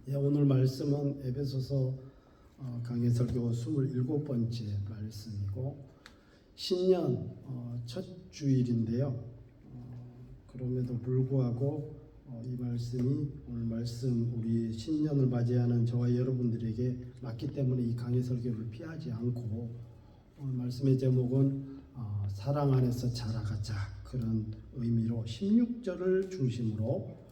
오늘 말씀은 에베소서 강해 설교 27번째 말씀이고 신년 첫 주일인데요. 그럼에도 불구하고 이 말씀이 오늘 말씀 우리 신년을 맞이하는 저와 여러분들에게 맞기 때문에 이 강해 설교를 피하지 않고 오늘 말씀의 제목은 사랑 안에서 자라가자, 그런 의미로 16절을 중심으로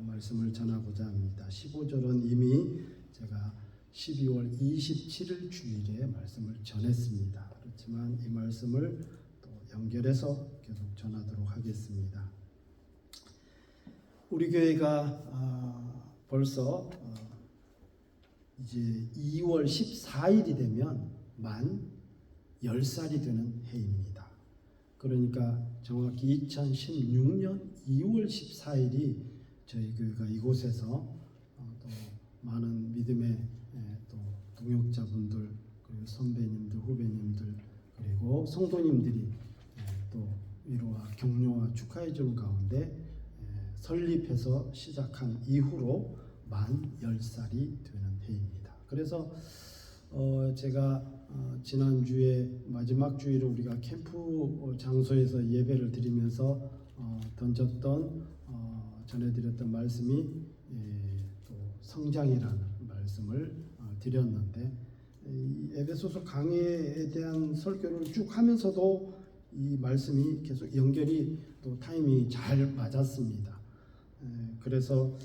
말씀을 전하고자 합니다. 15절은 이미 제가 12월 27일 주일에 말씀을 전했습니다. 그렇지만 이 말씀을 또 연결해서 계속 전하도록 하겠습니다. 우리 교회가 벌써 이제 2월 14일이 되면 만 10살이 되는 해입니다. 그러니까 정확히 2016년 2월 14일이 저희 교회가 이곳에서 또 많은 믿음의 또 동역자분들, 그리고 선배님들, 후배님들, 그리고 성도님들이 또 위로와 격려와 축하해 주는 가운데 설립해서 시작한 이후로 만 10살이 되는 해입니다. 그래서 제가 지난주에 마지막 주일에 우리가 캠프 장소에서 예배를 드리면서 던졌던 전해드렸던 말씀이 또 성장이라는 말씀을 드렸는데, 이 에베소서 강해에 대한 설교를 쭉 하면서도 이 말씀이 계속 연결이 또 타이밍이 잘 맞았습니다. 그래서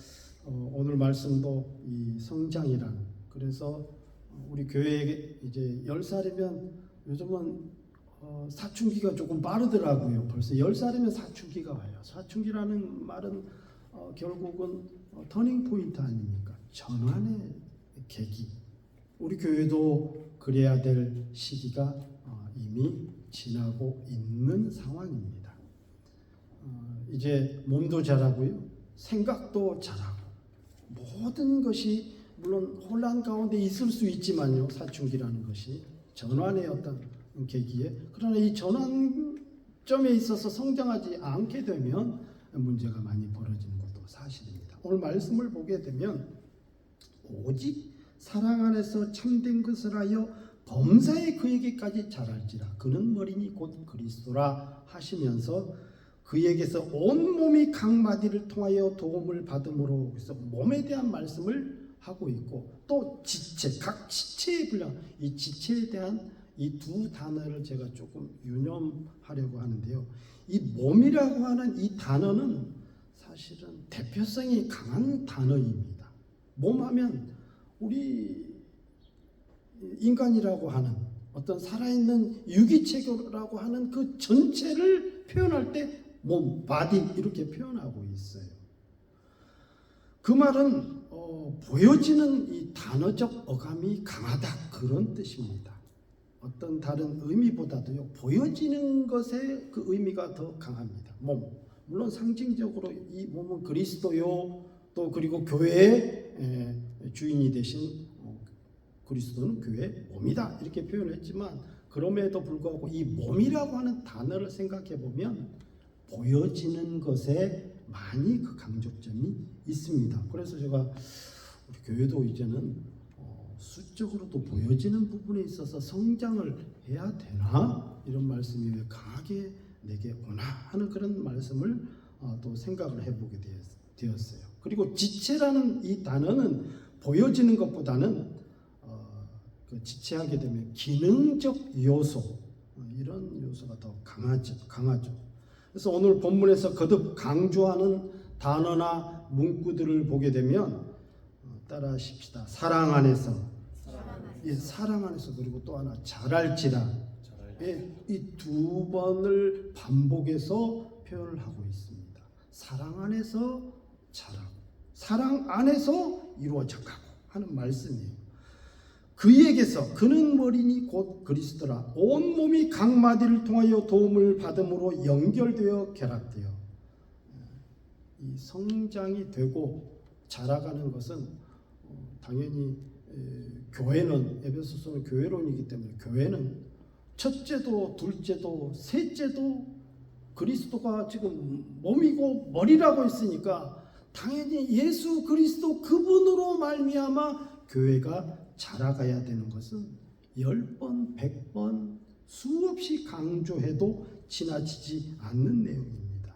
오늘 말씀도 이 성장이라는, 그래서 우리 교회에 이제 10살이면 요즘은 사춘기가 조금 빠르더라고요. 벌써 10살이면 사춘기가 와요. 사춘기라는 말은 결국은 터닝 포인트 아닙니까? 전환의 계기. 우리 교회도 그래야 될 시기가 이미 지나고 있는 상황입니다. 이제 몸도 자라고요, 생각도 자라고, 모든 것이 물론 혼란 가운데 있을 수 있지만요, 사춘기라는 것이 전환의 어떤 계기에, 그러나 이 전환점에 있어서 성장하지 않게 되면 문제가 많이 벌어지는 것도 사실입니다. 오늘 말씀을 보게 되면 오직 사랑 안에서 참된 것을 하여 범사에 그에게까지 자랄지라, 그는 머리니 곧 그리스도라 하시면서 그에게서 온 몸이 각 마디를 통하여 도움을 받음으로, 그래서 몸에 대한 말씀을 하고 있고, 또 지체, 각 지체의 분량, 이 지체에 대한 이 두 단어를 제가 조금 유념하려고 하는데요. 이 몸이라고 하는 이 단어는 사실은 대표성이 강한 단어입니다. 몸하면 우리 인간이라고 하는 어떤 살아있는 유기체계라고 하는 그 전체를 표현할 때 몸, 바디 이렇게 표현하고 있어요. 그 말은 보여지는 이 단어적 어감이 강하다, 그런 뜻입니다. 어떤 다른 의미보다도요, 보여지는 것의 그 의미가 더 강합니다. 몸, 물론 상징적으로 이 몸은 그리스도요, 또 그리고 교회의 주인이 되신 그리스도는 교회의 몸이다, 이렇게 표현했지만, 그럼에도 불구하고 이 몸이라고 하는 단어를 생각해 보면 보여지는 것에 많이 그 강조점이 있습니다. 그래서 제가 우리 교회도 이제는 수적으로도 보여지는 부분에 있어서 성장을 해야 되나, 이런 말씀이 왜 강하게 내게 오나 하는 그런 말씀을 또 생각을 해보게 되었어요. 그리고 지체라는 이 단어는 보여지는 것보다는 그 지체하게 되면 기능적 요소, 이런 요소가 더 강하죠. 그래서 오늘 본문에서 거듭 강조하는 단어나 문구들을 보게 되면 따라하십시다. 사랑 안에서, 이 사랑 안에서, 그리고 또 하나 자랄지라, 이 두 번을 반복해서 표현을 하고 있습니다. 사랑 안에서 자라고, 사랑 안에서 이루어져가고 하는 말씀이에요. 그에게서, 그는 머리니 곧 그리스도라, 온 몸이 각 마디를 통하여 도움을 받음으로 연결되어 결합되어, 이 성장이 되고 자라가는 것은 당연히 교회는, 에베소서는 교회론이기 때문에 교회는 첫째도 둘째도 셋째도 그리스도가 지금 몸이고 머리라고 했으니까 당연히 예수 그리스도 그분으로 말미암아 교회가 자라가야 되는 것은 10번, 100번 수없이 강조해도 지나치지 않는 내용입니다.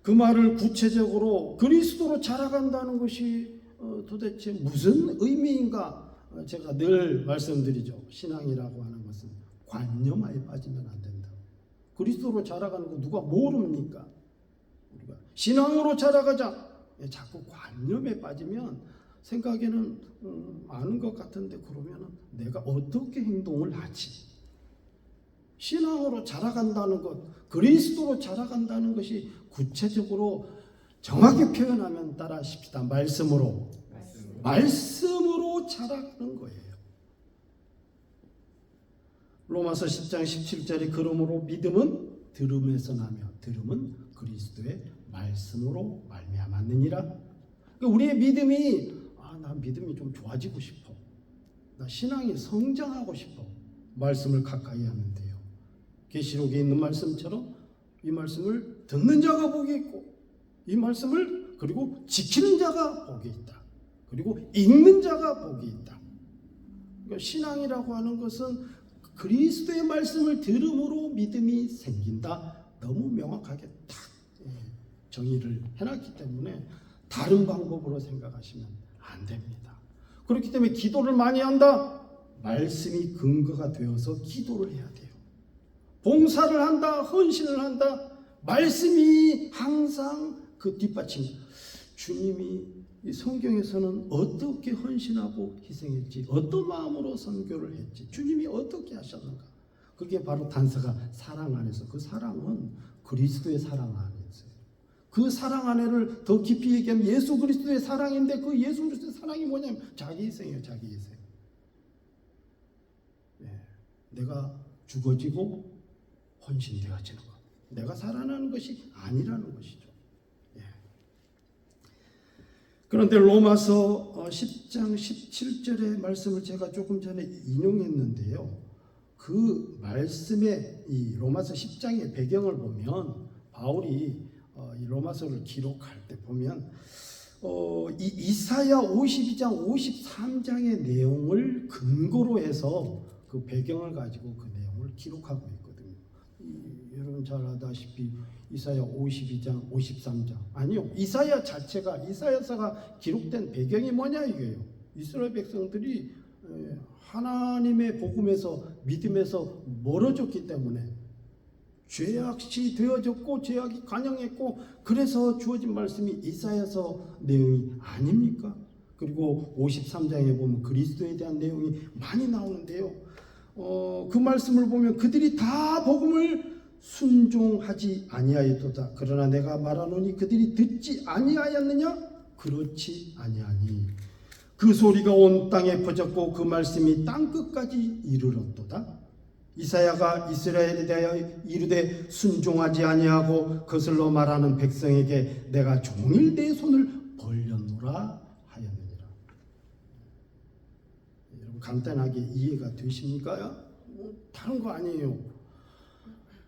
그 말을 구체적으로 그리스도로 자라간다는 것이 도대체 무슨 의미인가? 제가 늘 말씀드리죠. 신앙이라고 하는 것은 관념하에 빠지면 안 된다. 그리스도로 자라가는 거 누가 모릅니까? 우리가 신앙으로 자라가자. 자꾸 관념에 빠지면 생각에는 아는 것 같은데 그러면 내가 어떻게 행동을 하지? 신앙으로 자라간다는 것, 그리스도로 자라간다는 것이 구체적으로 정확히 표현하면 따라하십시다. 말씀으로 자라가는 거예요. 로마서 10장 17절에 그러므로 믿음은 들음에서 나며 들음은 그리스도의 말씀으로 말미암았느니라. 그러니까 우리의 믿음이 나 믿음이 좀 좋아지고 싶어. 나 신앙이 성장하고 싶어. 말씀을 가까이 하면 돼요. 계시록에 있는 말씀처럼 이 말씀을 듣는 자가 복이 있고 이 말씀을 그리고 지키는 자가 복이 있다. 그리고 읽는 자가 복이 있다. 그러니까 신앙이라고 하는 것은 그리스도의 말씀을 들음으로 믿음이 생긴다. 너무 명확하게 딱 정의를 해놨기 때문에 다른 방법으로 생각하시면 안 됩니다. 그렇기 때문에 기도를 많이 한다. 말씀이 근거가 되어서 기도를 해야 돼요. 봉사를 한다. 헌신을 한다. 말씀이 항상 그 뒷받침. 주님이 이 성경에서는 어떻게 헌신하고 희생했지, 어떤 마음으로 선교를 했지, 주님이 어떻게 하셨는가. 그게 바로 단서가 사랑 안에서, 그 사랑은 그리스도의 사랑 안에 있어요. 그 사랑 안에를 더 깊이 얘기하면 예수 그리스도의 사랑인데 그 예수 그리스도의 사랑이 뭐냐면 자기 희생이에요. 자기 희생. 내가 죽어지고 헌신되어지는 것. 내가 살아나는 것이 아니라는 것이죠. 그런데 로마서 10장 17절의 말씀을 제가 조금 전에 인용했는데요. 그 말씀의 이 로마서 10장의 배경을 보면 바울이 이 로마서를 기록할 때 보면 이 이사야 52장 53장의 내용을 근거로 해서 그 배경을 가지고 그 내용을 기록하고 있거든요. 여러분 잘 아다시피 이사야 52장 53장 아니요, 이사야 자체가, 이사야서가 기록된 배경이 뭐냐 이거예요. 이스라엘 백성들이 하나님의 복음에서 믿음에서 멀어졌기 때문에 죄악이 되어졌고 죄악이 관영했고 그래서 주어진 말씀이 이사야서 내용이 아닙니까? 그리고 53장에 보면 그리스도에 대한 내용이 많이 나오는데요. 그 말씀을 보면 그들이 다 복음을 순종하지 아니하였도다. 그러나 내가 말하노니 그들이 듣지 아니하였느냐? 그렇지 아니하니 그 소리가 온 땅에 퍼졌고 그 말씀이 땅끝까지 이르렀도다. 이사야가 이스라엘에 대하여 이르되 순종하지 아니하고 거슬러 말하는 백성에게 내가 종일 내 손을 벌렸노라 하였느니라. 여러분 간단하게 이해가 되십니까? 다른 거 아니에요.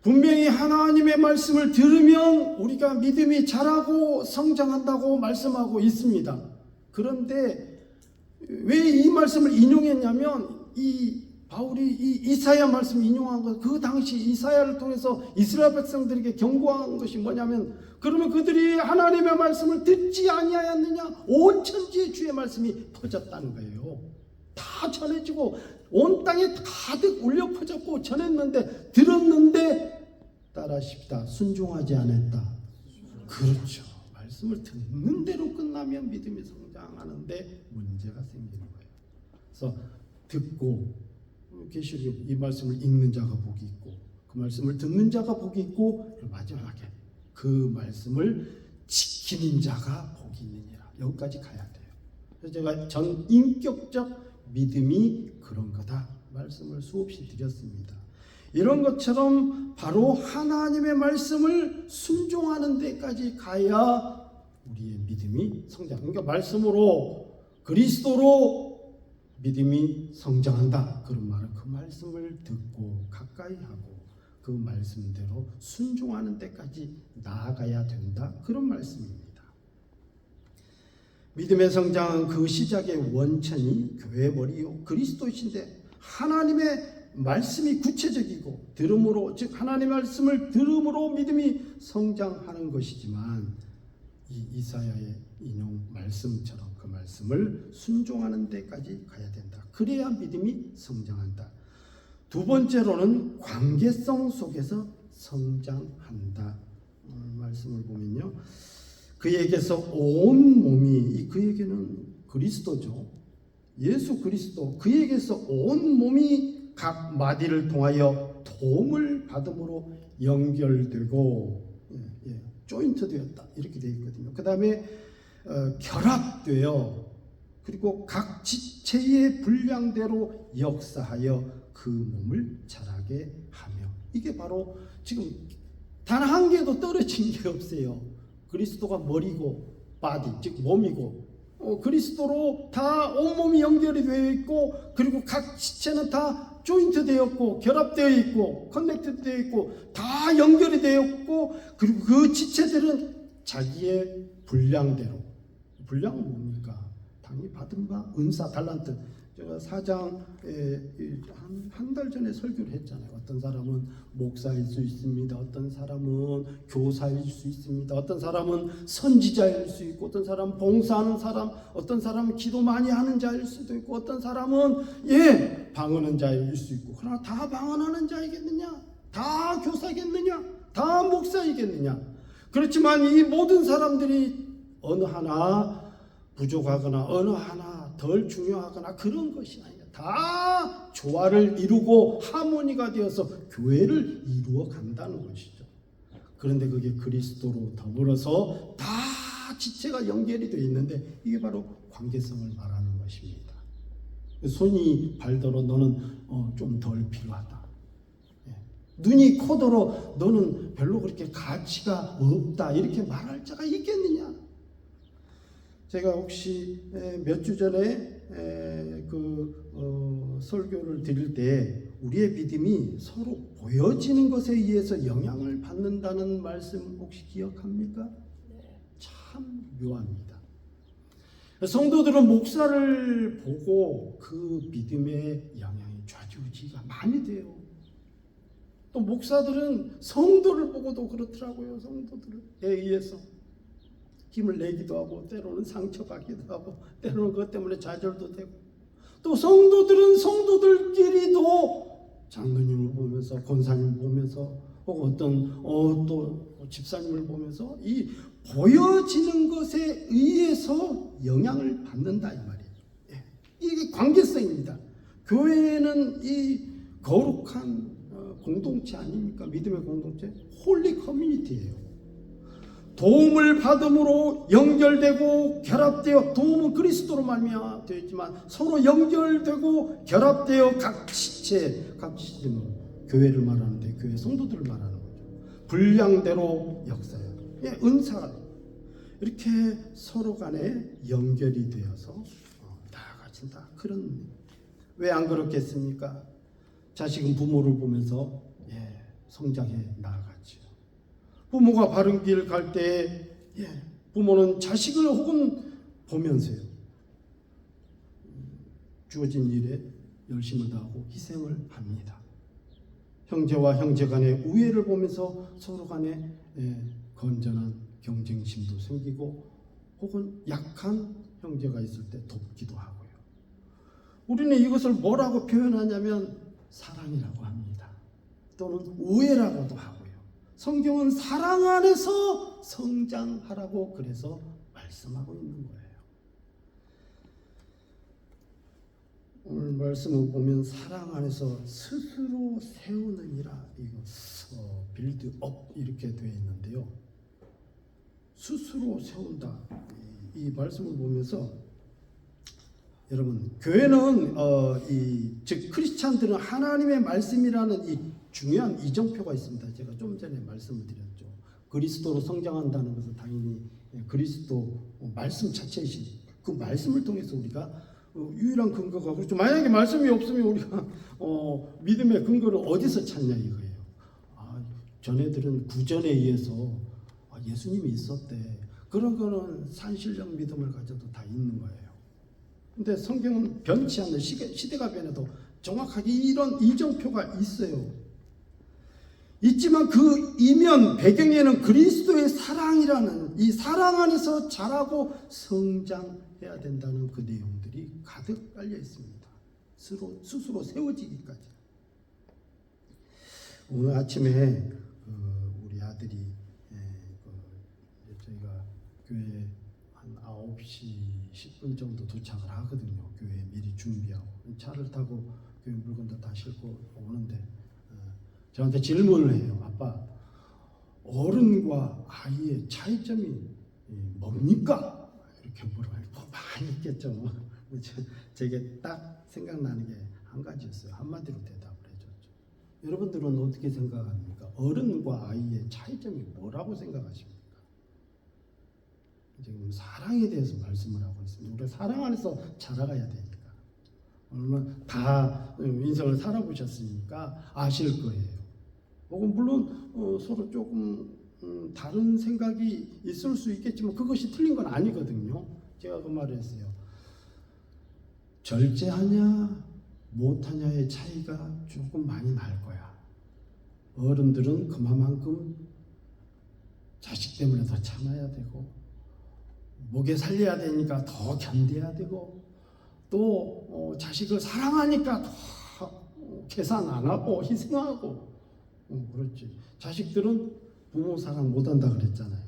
분명히 하나님의 말씀을 들으면 우리가 믿음이 자라고 성장한다고 말씀하고 있습니다. 그런데 왜 이 말씀을 인용했냐면 이 바울이 이 이사야 말씀을 인용한 것, 그 당시 이사야를 통해서 이스라엘 백성들에게 경고한 것이 뭐냐면 그러면 그들이 하나님의 말씀을 듣지 아니하였느냐? 온 천지에 주의 말씀이 퍼졌다는 거예요. 다 전해지고 온 땅에 가득 울려 퍼졌고 전했는데 들었는데 따라하십시다. 순종하지 않았다. 그렇죠. 말씀을 듣는 대로 끝나면 믿음이 성장하는데 문제가 생기는 거예요. 그래서 듣고 계시록에 이 말씀을 읽는 자가 복이 있고 그 말씀을 듣는 자가 복이 있고 마지막에 그 말씀을 지키는 자가 복이 있느니라. 여기까지 가야 돼요. 그래서 제가 전 인격적 믿음이 그런 거다 말씀을 수없이 드렸습니다. 이런 것처럼 바로 하나님의 말씀을 순종하는 데까지 가야 우리의 믿음이 성장. 그러니까 말씀으로 그리스도로 믿음이 성장한다. 그런 말은 그 말씀을 듣고 가까이 하고 그 말씀대로 순종하는 데까지 나아가야 된다. 그런 말씀입니다. 믿음의 성장은 그 시작의 원천이 교회 머리요 그리스도이신데 하나님의 말씀이 구체적이고 들음으로 즉 하나님의 말씀을 들음으로 믿음이 성장하는 것이지만 이 이사야의 인용 말씀처럼 그 말씀을 순종하는 데까지 가야 된다. 그래야 믿음이 성장한다. 두 번째로는 관계성 속에서 성장한다. 말씀을 보면요. 그에게서 온 몸이 그에게는 그리스도죠. 예수 그리스도 그에게서 온 몸이 각 마디를 통하여 도움을 받음으로 연결되고 조인트 되었다 이렇게 되어 있거든요. 그 다음에 결합되어 그리고 각 지체의 분량대로 역사하여 그 몸을 자라게 하며 이게 바로 지금 단 한 개도 떨어진 게 없어요. 그리스도가 머리고 바디 즉 몸이고 그리스도로 다 온몸이 연결이 되어 있고 그리고 각 지체는 다 조인트 되었고 결합되어 있고 커넥트 되어 있고 다 연결이 되어 있고 그리고 그 지체들은 자기의 분량대로 분량은 뭡니까? 당연히 받은 바 은사 달란트 제가 4장에 한 달 전에 설교를 했잖아요. 어떤 사람은 목사일 수 있습니다. 어떤 사람은 교사일 수 있습니다. 어떤 사람은 선지자일 수 있고 어떤 사람은 봉사하는 사람 어떤 사람은 기도 많이 하는 자일 수도 있고 어떤 사람은 방언하는 자일 수 있고 그러나 다 방언하는 자이겠느냐? 다 교사겠느냐? 다 목사이겠느냐? 그렇지만 이 모든 사람들이 어느 하나 부족하거나 어느 하나 덜 중요하거나 그런 것이 아니라 다 조화를 이루고 하모니가 되어서 교회를 이루어 간다는 것이죠. 그런데 그게 그리스도로 더불어서 다 지체가 연결이 되어 있는데 이게 바로 관계성을 말하는 것입니다. 손이 발더러 너는 좀 덜 필요하다. 눈이 코더러 너는 별로 그렇게 가치가 없다 이렇게 말할 자가 있겠느냐? 제가 혹시 몇 주 전에 설교를 드릴 때 우리의 믿음이 서로 보여지는 것에 의해서 영향을 받는다는 말씀 혹시 기억합니까? 참 묘합니다. 성도들은 목사를 보고 그 믿음의 영향이 좌지우지가 많이 돼요. 또 목사들은 성도를 보고도 그렇더라고요. 성도들에 의해서 힘을 내기도 하고 때로는 상처받기도 하고 때로는 그것 때문에 좌절도 되고 또 성도들은 성도들끼리도 장로님을 보면서 권사님을 보면서 혹은 어떤 또 집사님을 보면서 이 보여지는 것에 의해서 영향을 받는다 이 말이에요. 이게 관계성입니다. 교회는 이 거룩한 공동체 아닙니까? 믿음의 공동체, 홀리 커뮤니티예요. 도움을 받음으로 연결되고 결합되어 도움은 그리스도로 말미암아 되어 있지만 서로 연결되고 결합되어 각 지체는 교회를 말하는데 교회 성도들을 말하는 거죠. 분량대로 역사해요. 은사가 이렇게 서로 간에 연결이 되어서 나아가진다. 그런 왜 안 그렇겠습니까? 자식은 부모를 보면서 성장해 나아가죠. 부모가 바른 길 갈 때 부모는 자식을 혹은 보면서요. 주어진 일에 열심을 다하고 희생을 합니다. 형제와 형제 간의 우애를 보면서 서로 간에 건전한 경쟁심도 생기고 혹은 약한 형제가 있을 때 돕기도 하고요. 우리는 이것을 뭐라고 표현하냐면 사랑이라고 합니다. 또는 우애라고도 하고요. 성경은 사랑 안에서 성장하라고 그래서 말씀하고 있는 거예요. 오늘 말씀을 보면 사랑 안에서 스스로 세우느니라 이거 빌드업 이렇게 되어 있는데요. 스스로 세운다. 이 말씀을 보면서 여러분 교회는 즉 크리스찬들은 하나님의 말씀이라는 이 중요한 이정표가 있습니다. 제가 좀 전에 말씀을 드렸죠. 그리스도로 성장한다는 것은 당연히 그리스도 말씀 자체이신 그 말씀을 통해서 우리가 유일한 근거가 그렇죠. 만약에 말씀이 없으면 우리가 믿음의 근거를 어디서 찾냐 이거예요. 전애들은 구전에 의해서 예수님이 있었대. 그런 거는 산신령 믿음을 가져도 다 있는 거예요. 근데 성경은 변치 않는 시대가 변해도 정확하게 이런 이정표가 있어요. 있지만 그 이면 배경에는 그리스도의 사랑이라는 이 사랑 안에서 자라고 성장해야 된다는 그 내용들이 가득 깔려 있습니다. 스스로 세워지기까지. 오늘 아침에 우리 아들이 저희가 교회에 한 9시 10분 정도 도착을 하거든요. 교회에 미리 준비하고 차를 타고 교회 물건도 다 싣고 오는데 저한테 질문을 해요. 아빠, 어른과 아이의 차이점이 뭡니까? 이렇게 물어봐요. 많이 있겠죠. 제게 딱 생각나는 게 한 가지였어요. 한마디로 대답을 해줬죠. 여러분들은 어떻게 생각합니까? 어른과 아이의 차이점이 뭐라고 생각하십니까? 지금 사랑에 대해서 말씀을 하고 있습니다. 우리가 사랑 안에서 자라가야 되니까. 오늘 다 인생을 살아보셨으니까 아실 거예요. 혹은 물론 서로 조금 다른 생각이 있을 수 있겠지만 그것이 틀린 건 아니거든요. 제가 그 말을 했어요. 절제하냐 못하냐의 차이가 조금 많이 날 거야. 어른들은 그만큼 자식 때문에 더 참아야 되고 목에 살려야 되니까 더 견뎌야 되고 또 자식을 사랑하니까 더 계산 안 하고 희생하고 그렇지. 자식들은 부모 사랑 못한다 그랬잖아요.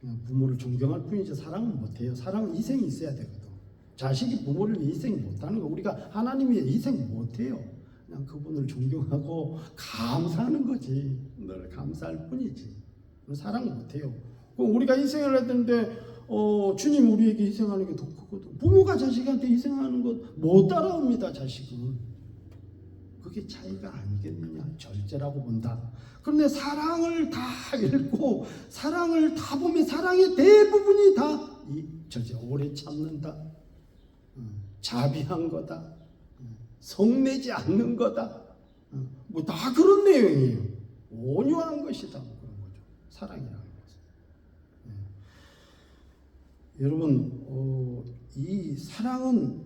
그냥 부모를 존경할 뿐이지 사랑은 못해요. 사랑은 희생이 있어야 되거든. 자식이 부모를 위해 희생 못하는 거 우리가 하나님 위해 희생 못해요. 그냥 그분을 존경하고 감사하는 거지. 늘 감사할 뿐이지. 사랑 못해요. 우리가 희생을 해야 되는데 주님 우리에게 희생하는 게 더 크거든. 부모가 자식한테 희생하는 것 못 따라옵니다. 자식은. 그게 차이가 아니겠느냐. 절제라고 본다. 그런데 사랑을 다 읽고 사랑을 다 보면 사랑의 대부분이 다 이 절제, 오래 참는다, 자비한 거다, 성내지 않는 거다, 뭐 다 그런 내용이에요. 온유한 것이다, 뭐 그런 거죠. 사랑이라는 것은. 여러분, 이 사랑은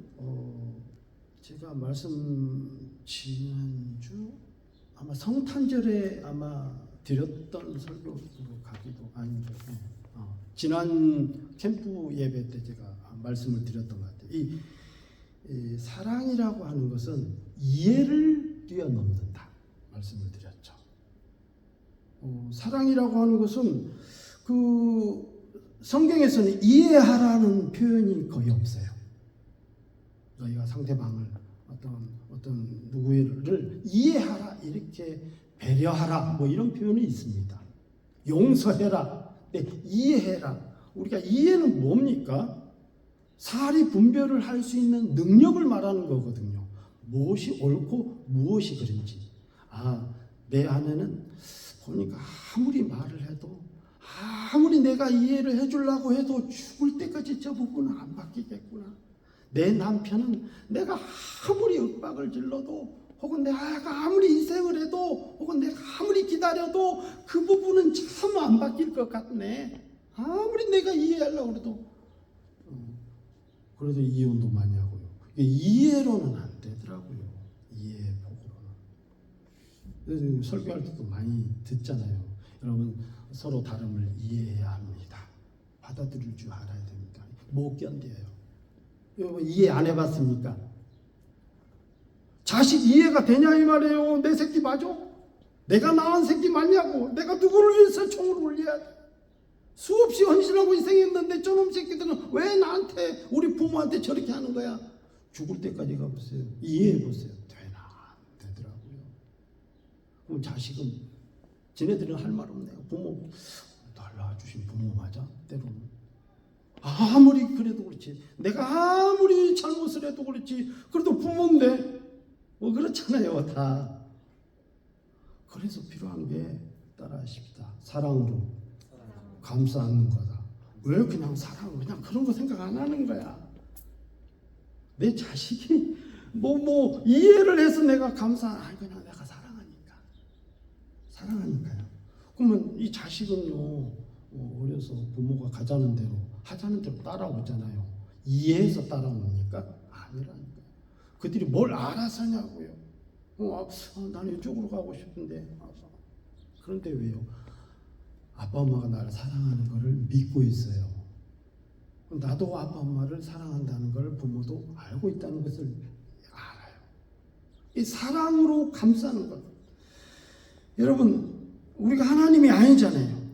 제가 지난주 아마 성탄절에 아마 드렸던 설교로 가기도 아닌데 지난 캠프 예배 때 제가 말씀을 드렸던 것 같아요. 이 사랑이라고 하는 것은 이해를 뛰어넘는다 말씀을 드렸죠. 사랑이라고 하는 것은 그 성경에서는 이해하라는 표현이 거의 없어요. 너희가 상대방을 어떤 누구를 이해하라 이렇게 배려하라 뭐 이런 표현이 있습니다. 용서해라, 이해해라. 우리가 이해는 뭡니까? 사리 분별을 할 수 있는 능력을 말하는 거거든요. 무엇이 옳고 무엇이 그른지. 내 안에는 보니까 아무리 말을 해도 아무리 내가 이해를 해주려고 해도 죽을 때까지 저 부분은 안 바뀌겠구나. 내 남편은 내가 아무리 윽박을 질러도 혹은 내가 아무리 희생을 해도 혹은 내가 아무리 기다려도 그 부분은 참 안 바뀔 것 같네. 아무리 내가 이해하려고 해도 그래도 이혼도 많이 하고요. 이해로는 안 되더라고요. 이해의 폭으로는. 그래서 설교할 때도 많이 듣잖아요. 여러분 서로 다름을 이해해야 합니다. 받아들일 줄 알아야 됩니다. 못 견뎌요. 여러분 이해 안 해봤습니까? 자식 이해가 되냐 이 말이에요. 내 새끼 맞아? 내가 낳은 새끼 맞냐고. 내가 누구를 위해서 총을 올려야 돼. 수없이 헌신하고 희생했는데 저놈 새끼들은 왜 나한테 우리 부모한테 저렇게 하는 거야? 죽을 때까지 가보세요. 이해해보세요. 되나 안 되더라고요. 그럼 자식은 지네들은 할 말 없네요. 부모 날 낳아주신 부모 맞아? 때로는 아무리 그래도 그렇지, 내가 아무리 잘못을 해도 그렇지, 그래도 부모인데 뭐 그렇잖아요. 다. 그래서 필요한 게 따라하십시다. 사랑으로 감싸는 거다. 왜 그냥 사랑, 그냥 그런 거 생각 안 하는 거야. 내 자식이 뭐 이해를 해서 내가 그냥 내가 사랑하니까요. 그러면 이 자식은요 어려서 부모가 가자는 대로 하자는 대로 따라오잖아요. 이해해서 따라옵니까? 아니라니까요. 그들이 뭘 알아서 하냐고요. 나는 이쪽으로 가고 싶은데. 그런데 왜요? 아빠 엄마가 나를 사랑하는 것을 믿고 있어요. 나도 아빠 엄마를 사랑한다는 걸 부모도 알고 있다는 것을 알아요. 이 사랑으로 감싸는 것. 여러분, 우리가 하나님이 아니잖아요.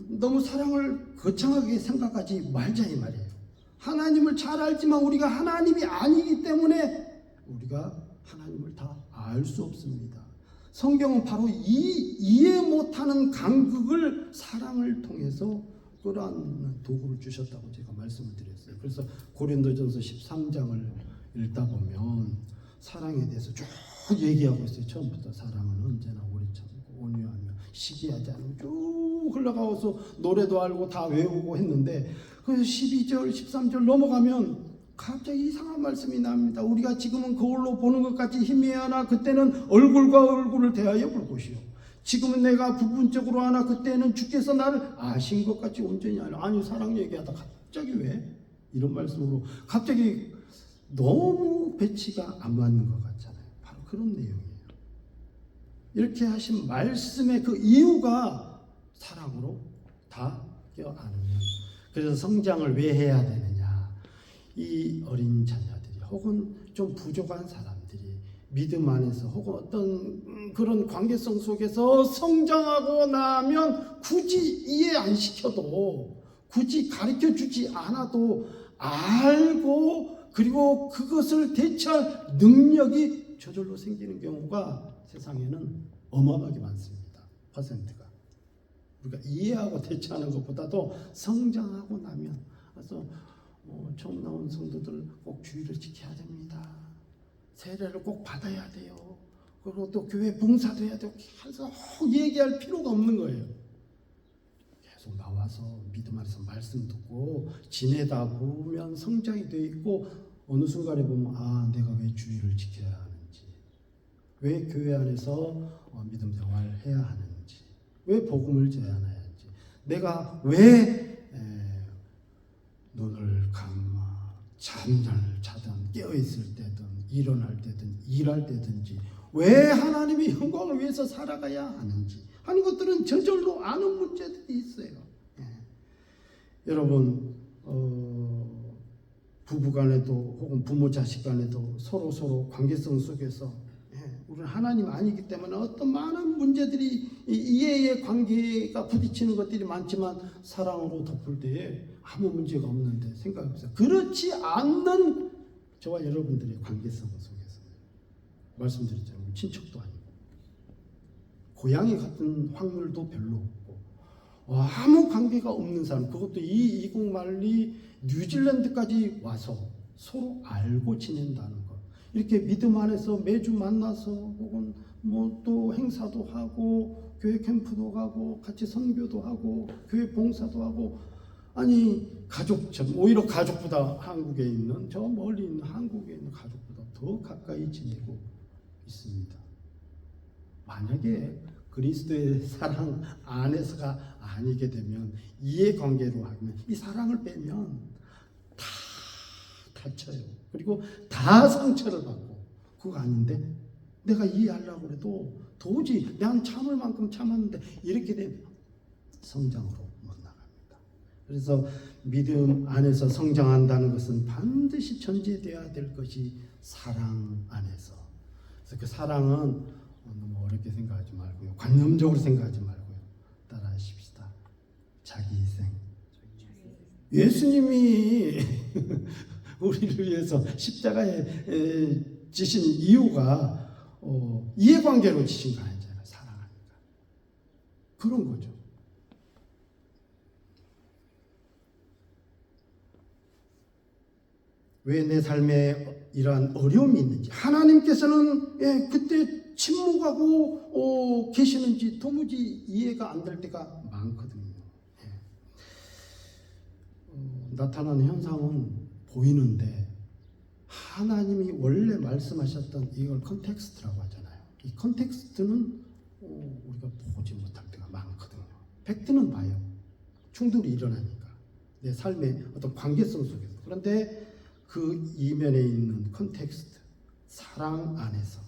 너무 사랑을 거창하게 생각하지 말자 이 말이에요. 하나님을 잘 알지만 우리가 하나님이 아니기 때문에 우리가 하나님을 다 알 수 없습니다. 성경은 바로 이 이해 못하는 간극을 사랑을 통해서 끌어안는 도구를 주셨다고 제가 말씀을 드렸어요. 그래서 고린도전서 13장을 읽다 보면 사랑에 대해서 쭉 얘기하고 있어요. 처음부터 사랑은 언제나 오래 참고 온유하며 시기하지 않으면 쭉 흘러가서 노래도 알고 다 외우고 했는데, 그래서 12절 13절 넘어가면 갑자기 이상한 말씀이 납니다. 우리가 지금은 거울로 보는 것 같이 희미해 하나 그때는 얼굴과 얼굴을 대하여 볼 것이요, 지금은 내가 부분적으로 하나 그때는 주께서 나를 아신 것 같이 온전히 알아. 아니, 사랑 얘기하다 갑자기 왜 이런 말씀으로 갑자기 너무 배치가 안 맞는 것 같잖아요. 바로 그런 내용이에요. 이렇게 하신 말씀의 그 이유가 사랑으로 다 껴안으면, 그래서 성장을 왜 해야 되느냐. 이 어린 자녀들이 혹은 좀 부족한 사람들이 믿음 안에서 혹은 어떤 그런 관계성 속에서 성장하고 나면 굳이 이해 안 시켜도, 굳이 가르쳐 주지 않아도 알고 그리고 그것을 대처할 능력이 저절로 생기는 경우가 세상에는 어마어마하게 많습니다. 퍼센트가. 우리가 이해하고 대처하는 것보다도 성장하고 나면, 그래서 처음 나온 성도들 꼭 주의를 지켜야 됩니다. 세례를 꼭 받아야 돼요. 그리고 또 교회 봉사도 해야 되고, 그래서 얘기할 필요가 없는 거예요. 계속 나와서 믿음 안에서 말씀 듣고 지내다 보면 성장이 돼 있고, 어느 순간에 보면 내가 왜 주의를 지켜야 하는지, 왜 교회 안에서 믿음 생활을 해야 하는지, 왜 복음을 제안해야 하는지, 내가 왜 눈을 감아 잠잘 자든 깨어있을 때든 일어날 때든 일할 때든지 왜 하나님의 영광을 위해서 살아가야 하는지 하는 것들은 저절로 아는 문제들이 있어요. 여러분, 부부간에도 혹은 부모 자식 간에도 서로 관계성 속에서 우리는 하나님 아니기 때문에 어떤 많은 문제들이, 이해의 관계가 부딪히는 것들이 많지만 사랑으로 덮을 때에 아무 문제가 없는데 생각해보세요. 그렇지 않는 저와 여러분들의 관계성 속에서 말씀드렸잖아요. 친척도 아니고 고향이 같은 확률도 별로 없고 아무 관계가 없는 사람, 그것도 이 이국 말리 뉴질랜드까지 와서 서로 알고 지낸다는 것. 이렇게 믿음 안에서 매주 만나서 혹은 또 행사도 하고 교회 캠프도 가고 같이 선교도 하고 교회 봉사도 하고, 아니 가족처럼, 오히려 가족보다 한국에 있는, 저 멀리 있는 한국에 있는 가족보다 더 가까이 지내고 있습니다. 만약에 그리스도의 사랑 안에서가 아니게 되면, 이해관계로 하면 이 사랑을 빼면 다 다쳐요. 그리고 다 상처를 받고, 그거 아닌데 내가 이해하려고 해도 도저히 난 참을 만큼 참았는데 이렇게 되면 성장으로 못 나갑니다. 그래서 믿음 안에서 성장한다는 것은 반드시 전제되어야 될 것이 사랑 안에서. 그래서 그 사랑은 너무 어렵게 생각하지 말고요, 관념적으로 생각하지 말고요, 따라하십시다. 자기 희생. 예수님이 우리를 위해서 십자가에 지신 이유가 이해관계로 지신 거 아니잖아요. 사랑하니까. 그런 거죠. 왜 내 삶에 이러한 어려움이 있는지, 하나님께서는 그때 침묵하고 계시는지 도무지 이해가 안 될 때가 많거든요. 나타나는 현상은 보이는데, 하나님이 원래 말씀하셨던 이걸 컨텍스트라고 하잖아요. 이 컨텍스트는 우리가 보지 못할 때가 많거든요. 팩트는 봐요. 충돌이 일어나니까 내 삶의 어떤 관계성 속에서. 그런데 그 이면에 있는 컨텍스트, 사랑 안에서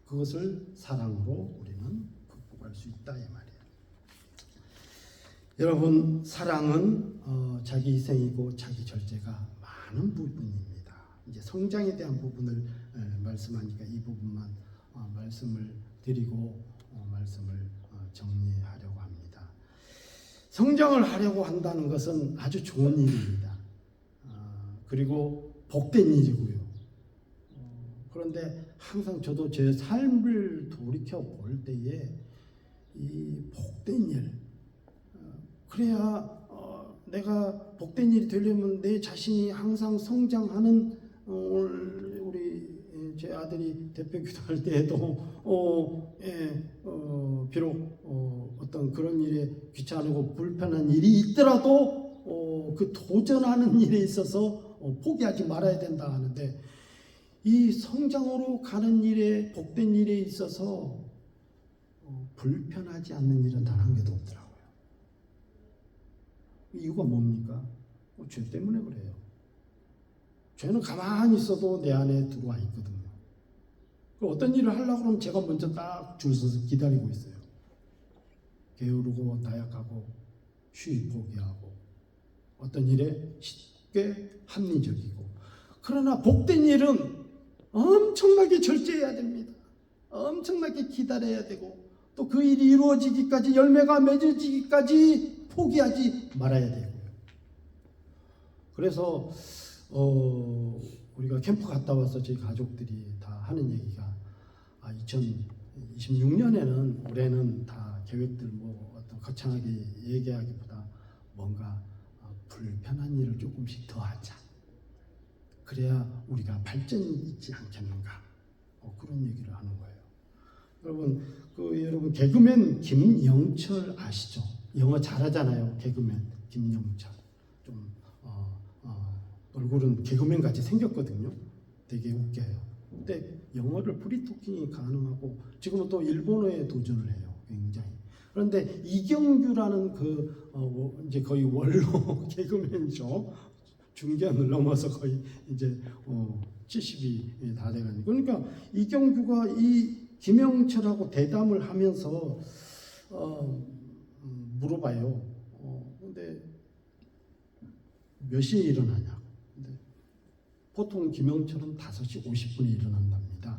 그것을 사랑으로 우리는 극복할 수 있다 이 말이에요. 여러분, 사랑은 자기 희생이고 자기 절제가 많은 부분입니다. 이제 성장에 대한 부분을 말씀하니까 이 부분만 말씀을 드리고 말씀을 정리하려고 합니다. 성장을 하려고 한다는 것은 아주 좋은 일입니다. 그리고 복된 일이고요. 그런데 항상 저도 제 삶을 돌이켜 볼 때에 이 복된 일, 그래야 내가 복된 일이 되려면 내 자신이 항상 성장하는, 우리 제 아들이 대표 기도할 때에도 비록 어떤 그런 일에 귀찮고 불편한 일이 있더라도 그 도전하는 일에 있어서 포기하지 말아야 된다 하는데, 이 성장으로 가는 일에, 복된 일에 있어서 불편하지 않는 일은 단 한 개도 없더라고요. 이유가 뭡니까? 죄 때문에 그래요. 죄는 가만히 있어도 내 안에 들어와 있거든요. 어떤 일을 하려고 그러면 제가 먼저 딱 줄 서서 기다리고 있어요. 게으르고 나약하고 쉬이 포기하고 어떤 일에 쉽게 합리적이고. 그러나 복된 일은 엄청나게 절제해야 됩니다. 엄청나게 기다려야 되고 또 그 일이 이루어지기까지, 열매가 맺어지기까지 포기하지 말아야 되고요. 그래서 우리가 캠프 갔다 와서 저희 가족들이 다 하는 얘기가 2026년에는 올해는 다 계획들 어떤 거창하게 얘기하기보다 뭔가 불편한 일을 조금씩 더 하자. 그래야 우리가 발전이 있지 않겠는가. 그런 얘기를 하는 거예요. 여러분 개그맨 김영철 아시죠? 영어 잘하잖아요. 개그맨 김영철. 좀 얼굴은 개그맨 같이 생겼거든요. 되게 웃겨요. 근데 영어를 프리토킹이 가능하고 지금은 또 일본어에 도전을 해요. 굉장히. 그런데 이경규라는 이제 거의 원로 개그맨이죠. 중견을 넘어서 거의 이제 70이 다 돼가니까. 그러니까 이경규가 이 김영철하고 대담을 하면서 물어봐요. 근데 몇 시에 일어나냐? 근데 보통 김영철은 5시 50분에 일어난답니다.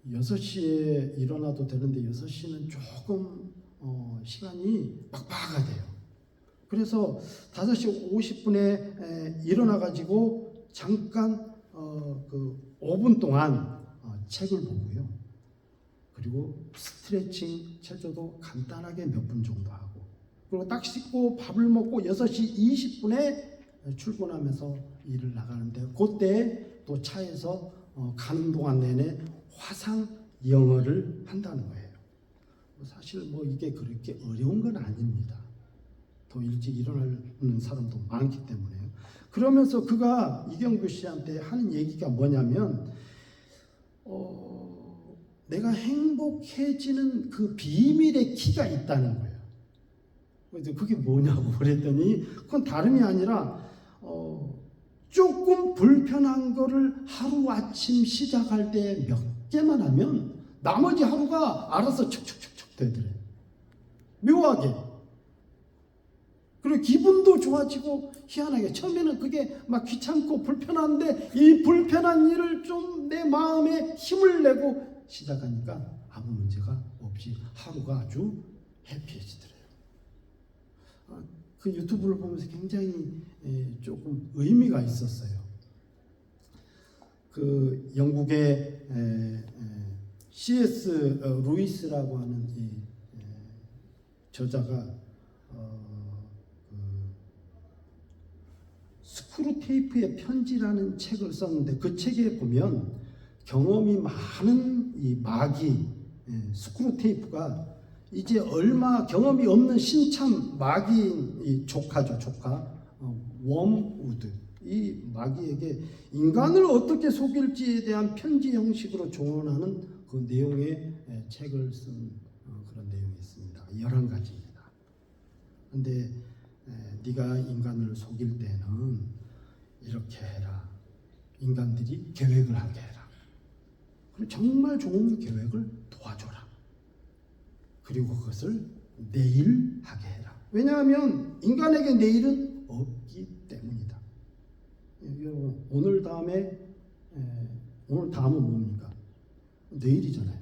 6시에 일어나도 되는데 6시는 조금 시간이 빡빡하대요. 그래서 5시 50분에 일어나가지고 잠깐 5분 동안 책을 보고요. 그리고 스트레칭, 체조도 간단하게 몇 분 정도 하고, 그리고 딱 씻고 밥을 먹고 6시 20분에 출근하면서 일을 나가는데, 그때 또 차에서 가는 동안 내내 화상 영어를 한다는 거예요. 사실 이게 그렇게 어려운 건 아닙니다. 더 일찍 일어나는 사람도 많기 때문에요. 그러면서 그가 이경규 씨한테 하는 얘기가 뭐냐면, 내가 행복해지는 그 비밀의 키가 있다는 거예요. 그래서 그게 뭐냐고 그랬더니, 그건 다름이 아니라 조금 불편한 거를 하루아침 시작할 때 몇 개만 하면 나머지 하루가 알아서 척척척척 되더래요. 묘하게. 그리고 기분도 좋아지고, 희한하게 처음에는 그게 막 귀찮고 불편한데 이 불편한 일을 좀 내 마음에 힘을 내고 시작하니까 아무 문제가 없이 하루가 아주 해피해지더래요. 그 유튜브를 보면서 굉장히 조금 의미가 있었어요. 그 영국의 C.S. 루이스라고 하는 이 저자가 스크루테이프의 편지라는 책을 썼는데, 그 책에 보면 경험이 많은 이 마귀 스크루테이프가 이제 얼마 경험이 없는 신참 마귀인 이 조카죠. 조카 웜우드, 이 마귀에게 인간을 어떻게 속일지에 대한 편지 형식으로 조언하는 그 내용의 책을 쓴 그런 내용이 있습니다. 11가지입니다. 근데 네가 인간을 속일 때는 이렇게 해라. 인간들이 계획을 하게 해라. 그리고 정말 좋은 계획을 도와줘라. 그리고 그것을 내일 하게 해라. 왜냐하면 인간에게 내일은 없기 때문이다. 오늘 다음은 뭡니까? 내일이잖아요.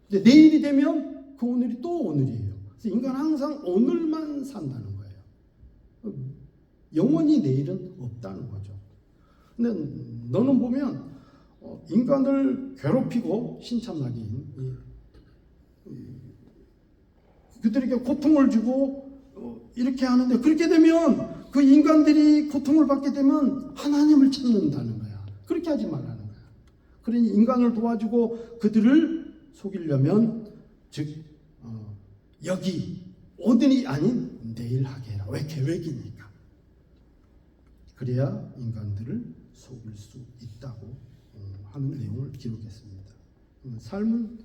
근데 내일이 되면 그 오늘이 또 오늘이에요. 그래서 인간은 항상 오늘만 산다는 거예요. 영원히 내일은 없다는 거죠. 근데 너는 보면 인간을 괴롭히고 신참나긴 그들에게 고통을 주고 이렇게 하는데, 그렇게 되면 그 인간들이 고통을 받게 되면 하나님을 찾는다는 거야. 그렇게 하지 말라는 거야. 그러니 인간을 도와주고 그들을 속이려면 즉 여기 오늘이 아닌 내일 하게 해라. 왜? 계획이니까. 그래야 인간들을 속일 수 있다고 하는 내용을 기록했습니다. 삶은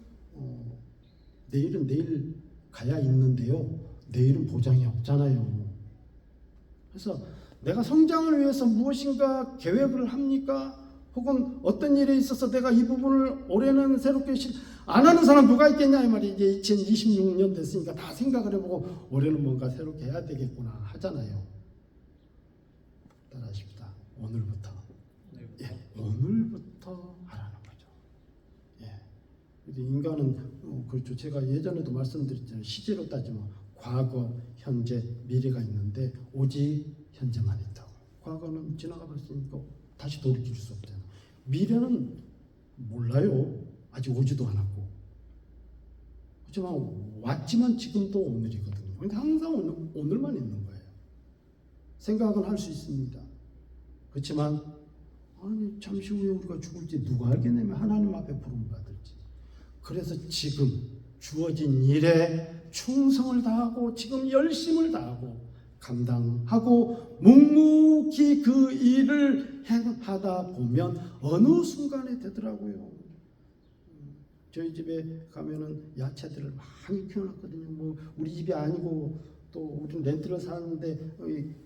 내일은 내일 가야 있는데요, 내일은 보장이 없잖아요. 그래서 내가 성장을 위해서 무엇인가 계획을 합니까? 혹은 어떤 일에 있어서 내가 이 부분을 올해는 새롭게 안 하는 사람 누가 있겠냐 이 말이. 이제 2026년 됐으니까 다 생각을 해보고 올해는 뭔가 새롭게 해야 되겠구나 하잖아요. 따라하십시다. 오늘부터. 예, 오늘부터 하라는 거죠. 예. 인간은 그렇죠. 제가 예전에도 말씀드렸잖아요. 시제로 따지면 과거, 현재, 미래가 있는데 오직 현재만 있다고. 과거는 지나가 봤으니까 다시 돌이킬 수 없잖아요. 미래는 몰라요. 아직 오지도 않았고. 그렇지만 왔지만 지금도 오늘이거든요. 근데 항상 오늘만 있는 거예요. 생각은 할 수 있습니다. 그렇지만 아니 잠시 후에 우리가 죽을지 누가 알겠냐면 하나님 앞에 부름받을지. 그래서 지금 주어진 일에 충성을 다하고 지금 열심을 다하고 감당하고 묵묵히 그 일을 행하다 보면 어느 순간에 되더라고요. 저희 집에 가면은 야채들을 많이 키워놨거든요. 뭐 우리 집이 아니고 또 우리는 렌트를 사는데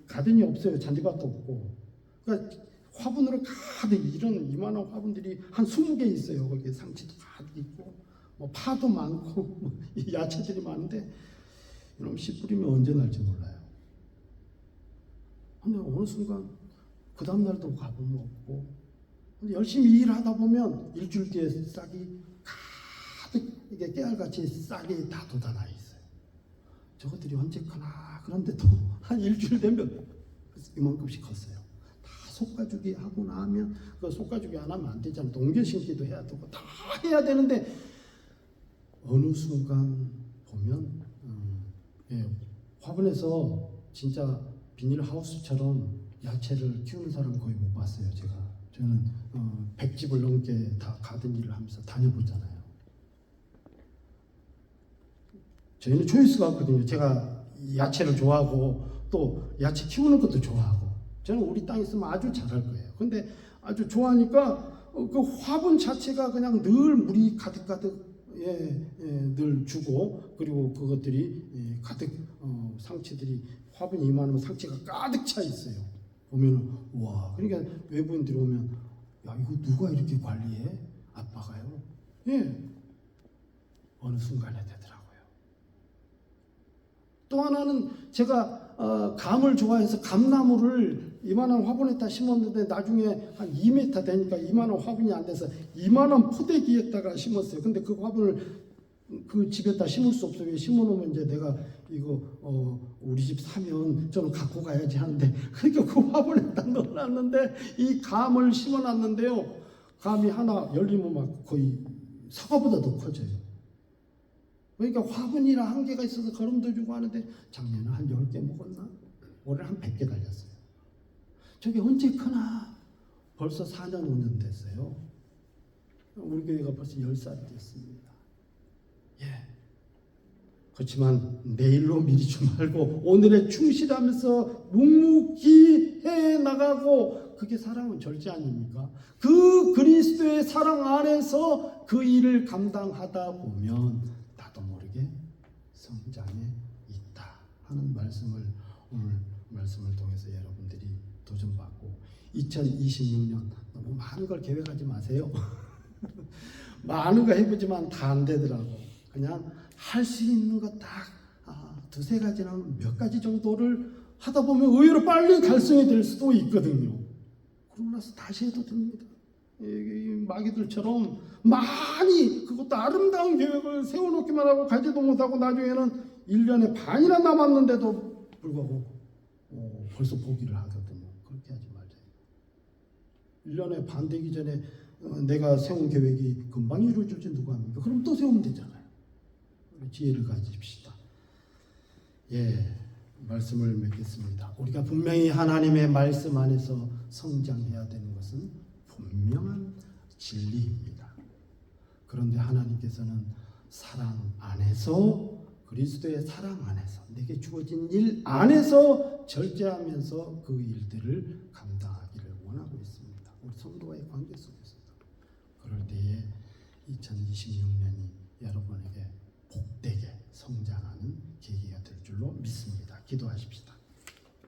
가든이 없어요. 잔디밭도 없고. 그러니까 화분으로 가득 이런 이만한 화분들이 한 20개 있어요. 거기에 상치도 가득 있고 뭐 파도 많고 뭐 야채들이 많은데 이놈 씨 뿌리면 언제 날지 몰라요. 근데 어느 순간 그 다음날도 가보면 없고, 근데 열심히 일하다 보면 일주일 뒤에 싹이 가득 이게 깨알같이 싹이 다 돋아나 있어요. 저것들이 언제 크나. 그런데 또 한 일주일 되면 이만큼씩 컸어요. 다 속가주기 하고 나면 그 속가주기 안 하면 안 되잖아요. 옮겨 심기도 해야 되고 다 해야 되는데 어느 순간 보면 화분에서 진짜 비닐하우스처럼 야채를 키우는 사람 거의 못 봤어요. 저는 100집을 넘게 다 가든 일을 하면서 다녀보잖아요. 저희는 초이스가 없거든요. 제가 야채를 좋아하고 또 야채 키우는 것도 좋아하고, 저는 우리 땅에 있으면 아주 잘할 거예요. 근데 아주 좋아하니까 그 화분 자체가 그냥 늘 물이 가득가득 늘 주고, 그리고 그것들이 가득 상치들이 화분이 이만하면 상치가 가득 차 있어요. 보면은 와, 그러니까 외부인들이 오면 야 이거 누가 이렇게 관리해? 아빠가요. 예. 어느 순간에 되더라고요. 또 하나는 제가 감을 좋아해서 감나무를 이만한 화분에다 심었는데 나중에 한 2m 되니까 이만한 화분이 안 돼서 이만한 포대기에다가 심었어요. 근데 그 화분을 그 집에다 심을 수 없어요. 왜 심어놓으면 이제 내가 이거 우리 집 사면 저는 갖고 가야지 하는데, 그러니까 그 화분에다 넣어놨는데 이 감을 심어놨는데요. 감이 하나 열리면 막 거의 사과보다 더 커져요. 그러니까 화분이라 한계가 있어서 거름도 주고 하는데 작년에 한 10개 먹었나? 올해 한 100개 달렸어요. 저게 언제 크나? 벌써 4년 5년 됐어요. 우리 교회가 벌써 10살이 됐습니다. 예. 그렇지만 내일로 미루지 말고 오늘에 충실하면서 묵묵히 해 나가고, 그게 사랑은 절제 아닙니까? 그 그리스도의 사랑 안에서 그 일을 감당하다 보면 나도 모르게 성장해 있다 하는 말씀을 오늘 말씀을 통해서 여러분들이 도전받고 2026년 너무 많은 걸 계획하지 마세요. 많은 거 해보지만 다 안 되더라고. 그냥 할 수 있는 거 딱 두세 가지나 몇 가지 정도를 하다 보면 의외로 빨리 달성이 될 수도 있거든요. 그러고 나서 다시 해도 됩니다. 이 마귀들처럼 많이 그것도 아름다운 계획을 세워놓기만 하고 가지도 못하고 나중에는 1년의 반이나 남았는데도 불구하고 벌써 포기를 하거든요. 그렇게 하지 말자. 1년의 반 되기 전에 내가 세운 계획이 금방 이루어질지 누가 합니까? 그럼 또 세우면 되잖아요. 지혜를 가집시다. 예, 말씀을 맺겠습니다. 우리가 분명히 하나님의 말씀 안에서 성장해야 되는 것은 분명한 진리입니다. 그런데 하나님께서는 사랑 안에서, 그리스도의 사랑 안에서, 내게 주어진 일 안에서 절제하면서 그 일들을 감당하기를 원하고 있습니다. 우리 성도와의 관계 속에서. 그럴 때에 2026년이 여러분에게 복되게 성장하는 계기가 될 줄로 믿습니다. 기도하십시다.